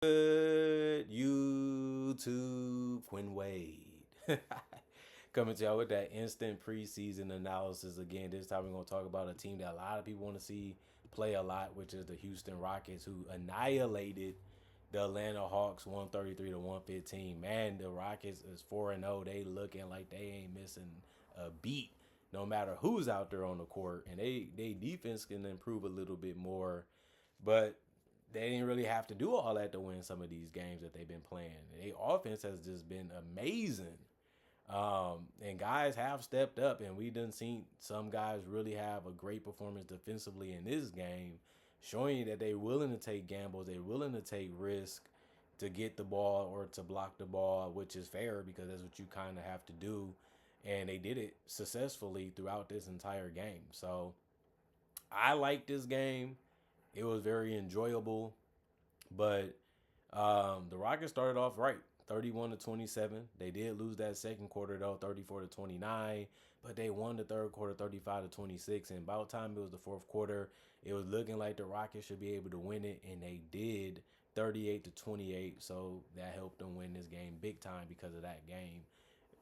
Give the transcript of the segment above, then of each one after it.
Good YouTube, Quinn Wade. Coming to y'all with that instant preseason analysis again. This time we're going to talk about a team that a lot of people want to see play a lot, which is the Houston Rockets, who annihilated the Atlanta Hawks 133 to 115. Man, the Rockets is 4-0. They looking like they ain't missing a beat no matter who's out there on the court. And they defense can improve a little bit more. But they didn't really have to do all that to win some of these games that they've been playing. Their offense has just been amazing. And guys have stepped up, and we done seen some guys really have a great performance defensively in this game, showing you that they're willing to take gambles, they're willing to take risk to get the ball or to block the ball, which is fair because that's what you kind of have to do. And they did it successfully throughout this entire game. So I like this game. It was very enjoyable, but the Rockets started off right, 31 to 27. They did lose that second quarter though, 34 to 29, but they won the third quarter, 35 to 26. And about time it was the fourth quarter, it was looking like the Rockets should be able to win it, and they did, 38 to 28. So that helped them win this game big time because of that game,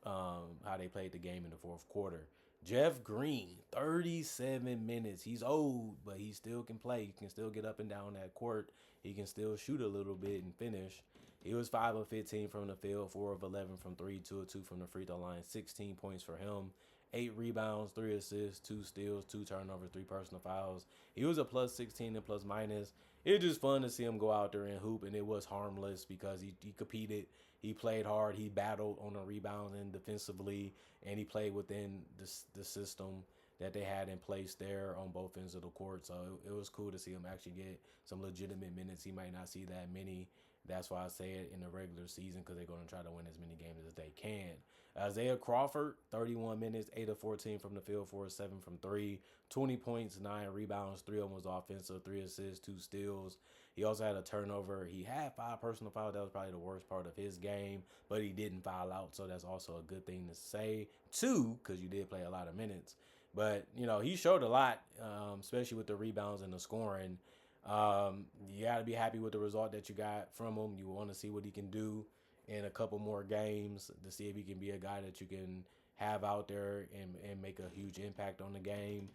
how they played the game in the fourth quarter. Jeff Green, 37 minutes. He's old, but he still can play. He can still get up and down that court. He can still shoot a little bit and finish. He was 5 of 15 from the field, 4 of 11 from 3, 2 of 2 from the free throw line, 16 points for him, 8 rebounds, 3 assists, 2 steals, 2 turnovers, 3 personal fouls. He was a plus 16 and plus minus. It was just fun to see him go out there and hoop, and it was harmless because he competed. He played hard. He battled on the rebounds and defensively, and he played within the system that they had in place there on both ends of the court. So it was cool to see him actually get some legitimate minutes. He might not see that many. That's why I say it in the regular season, because they're going to try to win as many games as they can. Isaiah Crawford, 31 minutes, 8 of 14 from the field, 4 of 7 from 3, 20 points, 9 rebounds, 3 of them was offensive, 3 assists, 2 steals. He also had a turnover. He had 5 personal fouls. That was probably the worst part of his game, but he didn't foul out, so that's also a good thing to say, too, because you did play a lot of minutes. But, he showed a lot, especially with the rebounds and the scoring. You got to be happy with the result that you got from him. You want to see what he can do in a couple more games to see if he can be a guy that you can have out there and make a huge impact on the game.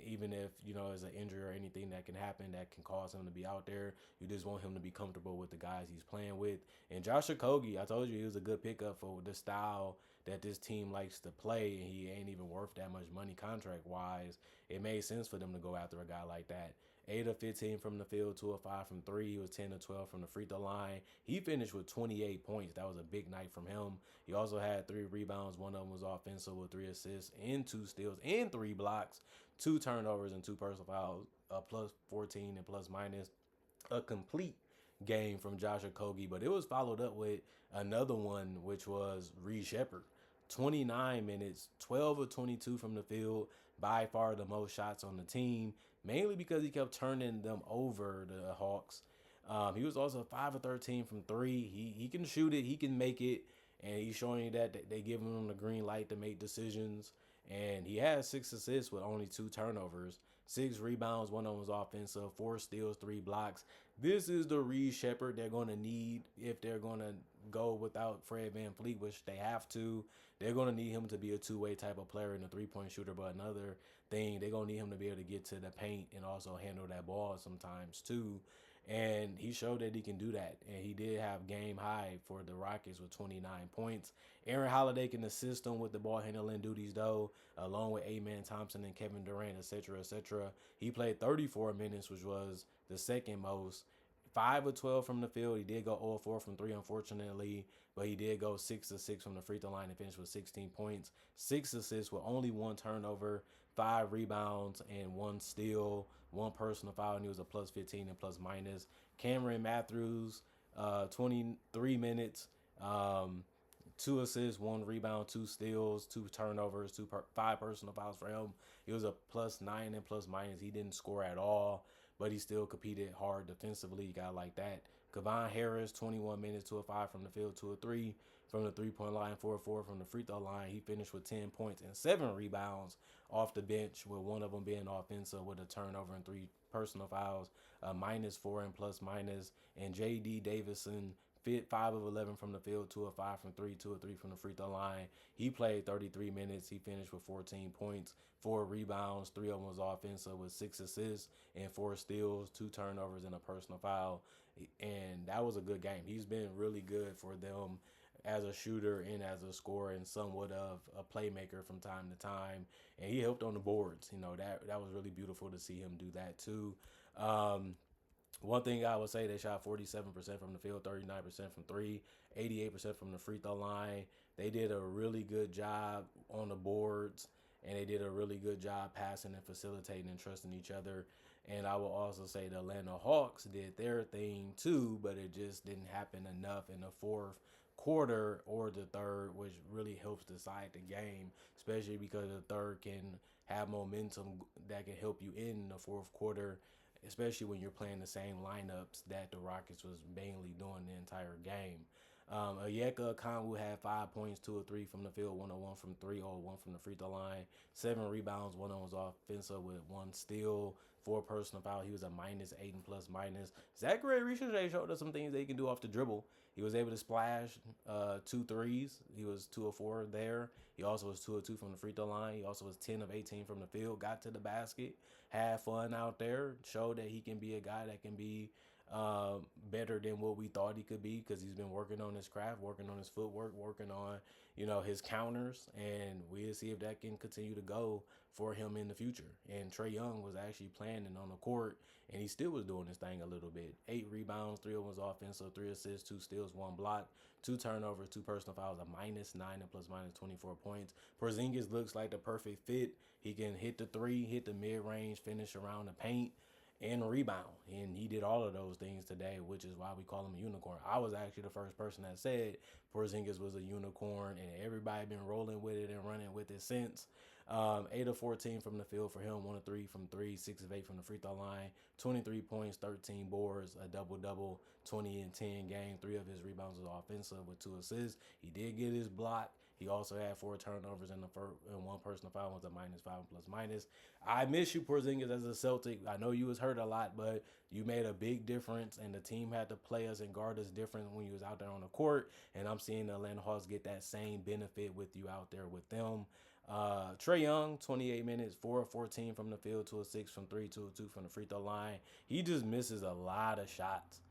Even if, there's an injury or anything that can happen that can cause him to be out there, you just want him to be comfortable with the guys he's playing with. And Josh Okogie, I told you he was a good pickup for the style that this team likes to play, and he ain't even worth that much money contract-wise. It made sense for them to go after a guy like that. 8 of 15 from the field, 2 of 5 from 3. He was 10 of 12 from the free throw line. He finished with 28 points. That was a big night from him. He also had 3 rebounds. One of them was offensive with 3 assists and 2 steals and 3 blocks, 2 turnovers and 2 personal fouls, plus 14 and plus minus. A complete game from Josh Okogie, but it was followed up with another one, which was Reed Shepherd. 29 minutes, 12 of 22 from the field, by far the most shots on the team, mainly because he kept turning them over, the Hawks. He was also 5 of 13 from 3. He can shoot it, he can make it, and he's showing you that they give him the green light to make decisions. And he had 6 assists with only 2 turnovers, 6 rebounds, 1 of them was offensive, 4 steals, 3 blocks. This is the Reed Shepherd they're going to need if they're going to go without Fred VanVleet, which they have to. They're going to need him to be a two-way type of player and a three-point shooter. But another thing, they're going to need him to be able to get to the paint and also handle that ball sometimes too. And he showed that he can do that. And he did have game high for the Rockets with 29 points. Aaron Holiday can assist him with the ball handling duties, though, along with Amen Thompson and Kevin Durant, etc., etc. He played 34 minutes, which was the second most. 5 of 12 from the field. He did go 0 of 4 from 3, unfortunately, but he did go 6 of 6 from the free throw line and finished with 16 points, 6 assists with only 1 turnover, 5 rebounds, and 1 steal, 1 personal foul, and he was a plus 15 and plus minus. Cameron Matthews, 23 minutes, 2 assists, 1 rebound, 2 steals, 2 turnovers, 5 personal fouls for him. He was a plus 9 and plus minus. He didn't score at all, but he still competed hard defensively. You got like that Kevon Harris, 21 minutes, 2 of 5 from the field, 2 of 3 from the 3-point line, 4 of 4 from the free throw line. He finished with 10 points and 7 rebounds off the bench, with one of them being offensive with a turnover and 3 personal fouls, -4 and plus minus. And J.D. Davison, 5 of 11 from the field, 2 of 5 from 3, 2 of 3 from the free throw line. He played 33 minutes. He finished with 14 points, 4 rebounds, 3 of them was offensive with 6 assists and 4 steals, 2 turnovers, and a personal foul. And that was a good game. He's been really good for them as a shooter and as a scorer and somewhat of a playmaker from time to time. And he helped on the boards. That was really beautiful to see him do that too. One thing I would say, they shot 47% from the field, 39% from three, 88% from the free throw line. They did a really good job on the boards, and they did a really good job passing and facilitating and trusting each other. And I will also say the Atlanta Hawks did their thing too, but it just didn't happen enough in the fourth quarter or the third, which really helps decide the game, especially because the third can have momentum that can help you in the fourth quarter, especially when you're playing the same lineups that the Rockets was mainly doing the entire game. Onyeka Okongwu had 5 points, 2 of 3 from the field, 1 of 1 from 3, 0 of 1 from the free throw line, 7 rebounds, 1 of them was offensive with 1 steal, 4 personal foul. He was a -8 and plus minus. Zachary Richardson showed us some things that he can do off the dribble. He was able to splash 2 threes. He was 2 of 4 there. He also was 2 of 2 from the free throw line. He also was 10 of 18 from the field, got to the basket, had fun out there, showed that he can be a guy that can be better than what we thought he could be, because he's been working on his craft, working on his footwork, working on his counters, and we'll see if that can continue to go for him in the future. And Trae Young was actually playing on the court, and he still was doing his thing a little bit. 8 rebounds, 3 of them was offensive, 3 assists, 2 steals, 1 block, 2 turnovers, 2 personal fouls, a -9 and plus minus 24 points. Porzingis looks like the perfect fit. He can hit the 3, hit the mid-range, finish around the paint, and rebound. And he did all of those things today, which is why we call him a unicorn. I was actually the first person that said Porzingis was a unicorn, and everybody been rolling with it and running with it since. 8 of 14 from the field for him, 1 of 3 from 3, 6 of 8 from the free throw line, 23 points, 13 boards, a double-double, 20 and 10 game. 3 of his rebounds was offensive with 2 assists. He did get his block. He also had 4 turnovers in the first, and 1 personal foul, was a -5 plus minus. I miss you, Porzingis, as a Celtic. I know you was hurt a lot, but you made a big difference, and the team had to play us and guard us different when you was out there on the court. And I'm seeing the Atlanta Hawks get that same benefit with you out there with them. Trae Young, 28 minutes, 4 of 14 from the field, 2 of 6 from 3, 2 of 2 from the free throw line. He just misses a lot of shots.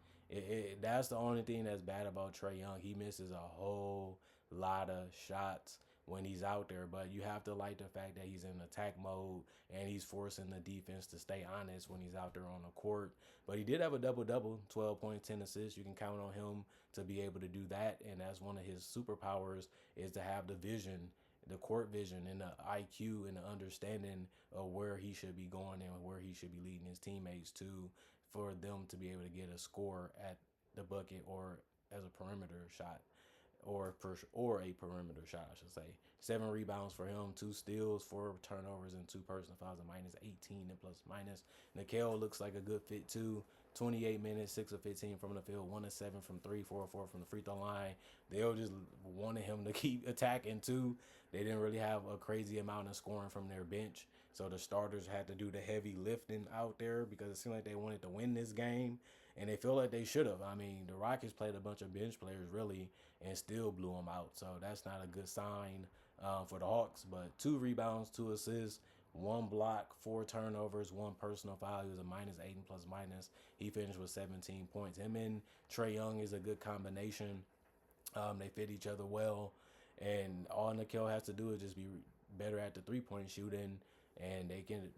That's the only thing that's bad about Trae Young. He misses a whole lot of shots when he's out there, but you have to like the fact that he's in attack mode and he's forcing the defense to stay honest when he's out there on the court. But he did have a double-double, 12 points, 10 assists. You can count on him to be able to do that, and that's one of his superpowers, is to have the vision, the court vision, and the IQ and the understanding of where he should be going and where he should be leading his teammates to, for them to be able to get a score at the bucket or as a perimeter shot. Or a perimeter shot, I should say. 7 rebounds for him, 2 steals, 4 turnovers, and 2 personal fouls, a -18 and plus minus. Nickeil looks like a good fit too. 28 minutes, 6 of 15 from the field, 1 of 7 from 3, 4 of 4 from the free throw line. They all just wanted him to keep attacking too. They didn't really have a crazy amount of scoring from their bench, so the starters had to do the heavy lifting out there, because it seemed like they wanted to win this game, and they feel like they should have. I mean, the Rockets played a bunch of bench players really and still blew them out, so that's not a good sign for the Hawks. But 2 rebounds, 2 assists, 1 block, 4 turnovers, 1 personal foul. He was a -8 and plus minus. He finished with 17 points. Him and Trae Young is a good combination. They fit each other well, and all Nickeil has to do is just be better at the 3-point shooting, and they can,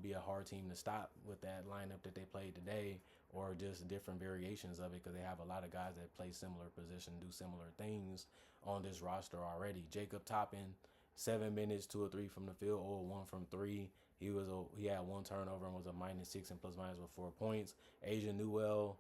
be a hard team to stop with that lineup that they played today, or just different variations of it, because they have a lot of guys that play similar position, do similar things on this roster already. Jacob Toppin, 7 minutes, 2 of 3 from the field, 0 of 1 from 3. He had 1 turnover and was a -6 and plus minus with 4 points. Asia Newell,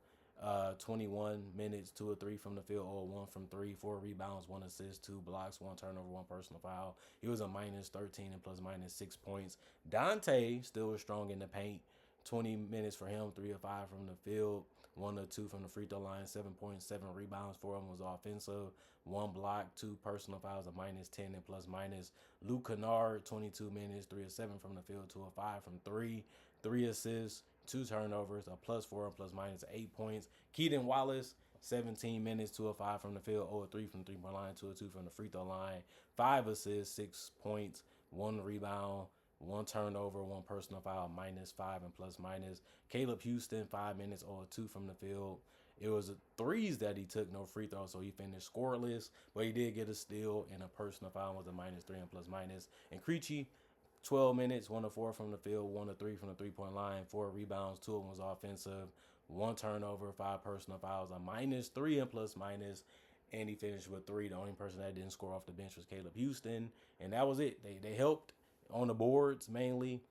21 minutes, 2 of 3 from the field, 0 of 1 from 3, 4 rebounds, 1 assist, 2 blocks, 1 turnover, 1 personal foul. He was a -13 and plus minus 6 points. Dante still was strong in the paint. 20 minutes for him, 3 of 5 from the field, 1 or 2 from the free throw line, 7.7 rebounds for him was offensive, 1 block, 2 personal fouls, a -10 and plus minus. Luke Kennard, 22 minutes, 3 of 7 from the field, 2 of 5 from 3, 3 assists, 2 turnovers, a +4 and plus minus 8 points. Keaton Wallace, 17 minutes, 2 of 5 from the field, 0 of 3 from the 3-point line, 2 of 2 from the free throw line, 5 assists, 6 points, 1 rebound, 1 turnover, 1 personal foul, -5 and plus minus. Caleb Houston, 5 minutes, 0 of 2 from the field. It was threes that he took, no free throws, so he finished scoreless, but he did get a steal and a personal foul was a -3 and plus minus. And Creechy, 12 minutes, 1 of 4 from the field, 1 of 3 from the 3-point line, 4 rebounds, 2 of them was offensive, 1 turnover, 5 personal fouls, a -3 and plus minus, and he finished with 3. The only person that didn't score off the bench was Caleb Houston, and that was it. They helped on the boards mainly,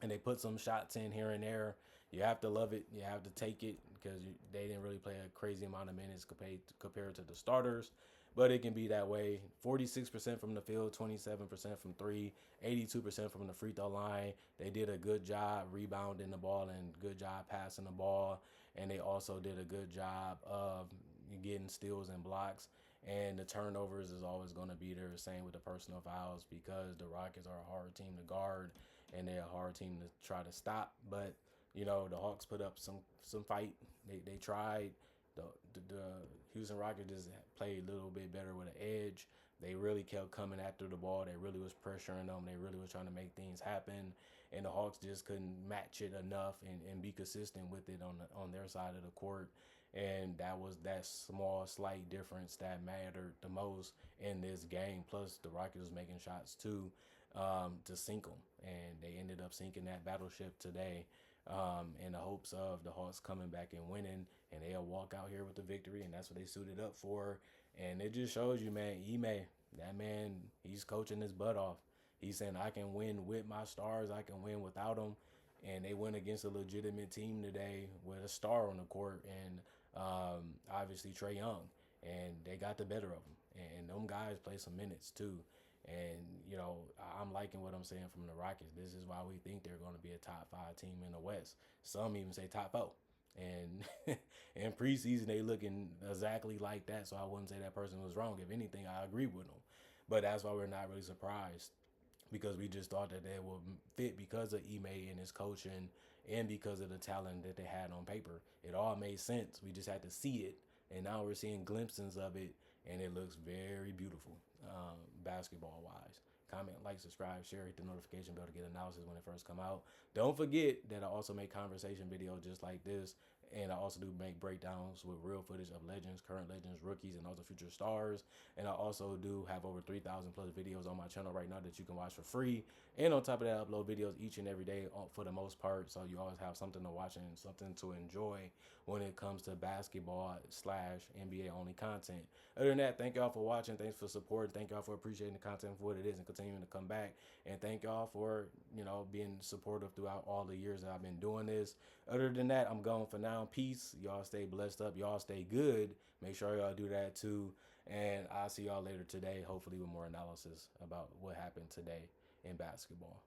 and they put some shots in here and there. You have to love it. You have to take it because they didn't really play a crazy amount of minutes compared to the starters. But it can be that way. 46% from the field, 27% from 3, 82% from the free throw line. They did a good job rebounding the ball and good job passing the ball. And they also did a good job of getting steals and blocks. And the turnovers is always going to be there. Same with the personal fouls because the Rockets are a hard team to guard and they're a hard team to try to stop. But the Hawks put up some fight. They tried. The Houston Rockets just played a little bit better with an edge. They really kept coming after the ball. They really was pressuring them. They really was trying to make things happen. And the Hawks just couldn't match it enough and be consistent with it on their side of the court. And that was that small, slight difference that mattered the most in this game. Plus, the Rockets was making shots too to sink them. And they ended up sinking that battleship today in the hopes of the Hawks coming back and winning. And they'll walk out here with the victory. And that's what they suited up for. And it just shows you, man, that man, he's coaching his butt off. He's saying, I can win with my stars. I can win without them. And they went against a legitimate team today with a star on the court. And obviously Trae Young, and they got the better of them. And them guys play some minutes too. And I'm liking what I'm saying from the Rockets. This is why we think they're going to be a top 5 team in the West. Some even say top 4. And in preseason, they looking exactly like that. So I wouldn't say that person was wrong. If anything, I agree with them. But that's why we're not really surprised, because we just thought that they would fit because of Ime and his coaching and because of the talent that they had on paper. It all made sense. We just had to see it. And now we're seeing glimpses of it, and it looks very beautiful basketball-wise. Comment, like, subscribe, share, hit the notification bell to get analysis when it first come out. Don't forget that I also make conversation videos just like this, and I also do make breakdowns with real footage of legends, current legends, rookies, and also future stars. And I also do have over 3,000 plus videos on my channel right now that you can watch for free. And on top of that, I upload videos each and every day for the most part, so you always have something to watch and something to enjoy when it comes to basketball / NBA only content. Other than that, thank y'all for watching. Thanks for supporting. Thank y'all for appreciating the content for what it is and continuing to come back. And thank y'all for, being supportive throughout all the years that I've been doing this. Other than that, I'm going for now. Peace. Y'all stay blessed up. Y'all stay good. Make sure y'all do that too. And I'll see y'all later today, hopefully with more analysis about what happened today in basketball.